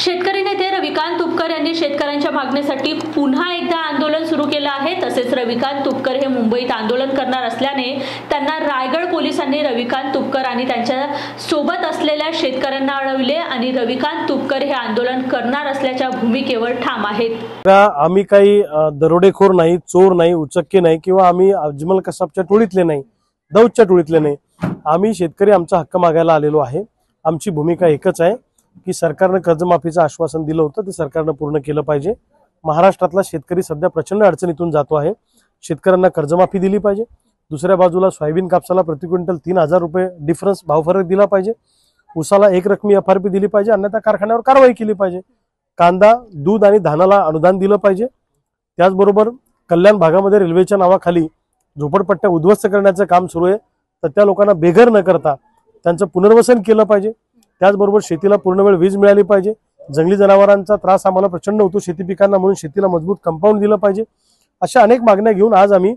शेतकरी नेते रविकांत तुपकर यांनी शेतकऱ्यांच्या मागणीसाठी पुन्हा एकदा आंदोलन सुरू केलं आहे। तसेच रविकांत तुपकर हे मुंबईत आंदोलन करणार असल्याने त्यांना रायगड पोलिसांनी रविकांत तुपकर आणि त्यांच्या सोबत असलेल्या शेतकऱ्यांना अडवले आणि रविकांत तुपकर हे आंदोलन करणार असल्याच्या भूमिकेवर ठाम आहेत। आम्ही काही दरोडेखोर नाही, चोर नाही, उचक्के नाही किंवा आम्ही अजमल कसाबच्या टोळीतले नाही, दौदच्या टोळीतले नाही। आम्ही शेतकरी आमचा हक्क मागायला आलेलो आहे। आमची भूमिका एकच आहे की सरकारने कर्जमाफीचं आश्वासन दिलं होतं ते सरकारने पूर्ण केलं पाहिजे। महाराष्ट्रातला शेतकरी सध्या प्रचंड अडचणीतून जातो आहे। शेतकऱ्यांना कर्जमाफी दिली पाहिजे। दुसऱ्या बाजूला सोयाबीन कापसाला प्रति क्विंटल 3000 रुपये डिफरन्स भावफरक दिला पाहिजे। ऊसाला एक रकमी FRP दिली पाहिजे, अन्यथा कारखान्यावर कारवाई केली पाहिजे। कांदा, दूध आणि धानाला अनुदान दिलं पाहिजे। त्याचबरोबर कल्याण भागामध्ये रेल्वेच्या नावाखाली झोपडपट्ट्या उद्ध्वस्त करण्याचं काम सुरू आहे, तर त्या लोकांना बेघर न करता त्यांचं पुनर्वसन केलं पाहिजे। त्याचबरोबर शेतीला पूर्ण वेळ वीज मिळाली पाहिजे। जंगली जनावरांचा त्रास आम्हाला प्रचंड होतो शेती पिकांना, म्हणून शेतीला मजबूत कंपाऊंड दिलं पाहिजे। अशा अनेक मागण्या घेऊन आज आम्ही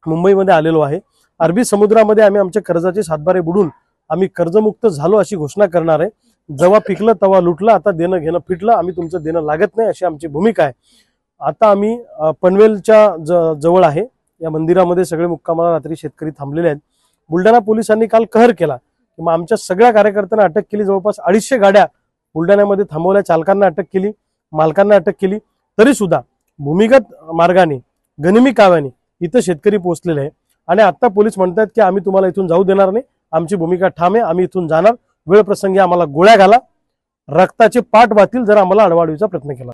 मुंबईमध्ये आलेलो आहे। अरबी समुद्रामध्ये आम्ही आमचे कर्जाचे सातबारे बुडून आम्ही कर्जमुक्त झालो अशी घोषणा करणार आहे। जेव्हा पिकलं तेव्हा लुटलं, आता देणं घेणं फिटलं, आम्ही तुमचं देणं लागत नाही अशी आमची भूमिका आहे। आता आम्ही पनवेलच्या जवळ आहे, या मंदिरामध्ये सगळे मुक्कामाला रात्री शेतकरी थांबलेले आहेत। बुलढाणा पोलिसांनी काल कहर केला, मग आमच्या सगळ्या कार्यकर्त्यांना अटक केली। जवळपास 250 गाड्या बुलढाण्यामध्ये थांबवल्या, चालकांना अटक केली, मालकांना अटक केली। तरी सुद्धा भूमिगत मार्गाने गनिमी काव्याने इथं शेतकरी पोहोचलेले आहे आणि आता पोलीस म्हणतात की आम्ही तुम्हाला इथून जाऊ देणार नाही। आमची भूमिका ठाम आहे, आम्ही इथून जाणार। वेळ प्रसंगी आम्हाला गोळ्या घाला, रक्ताचे पाठ वातील जर आम्हाला अडवाडीचा प्रयत्न केला।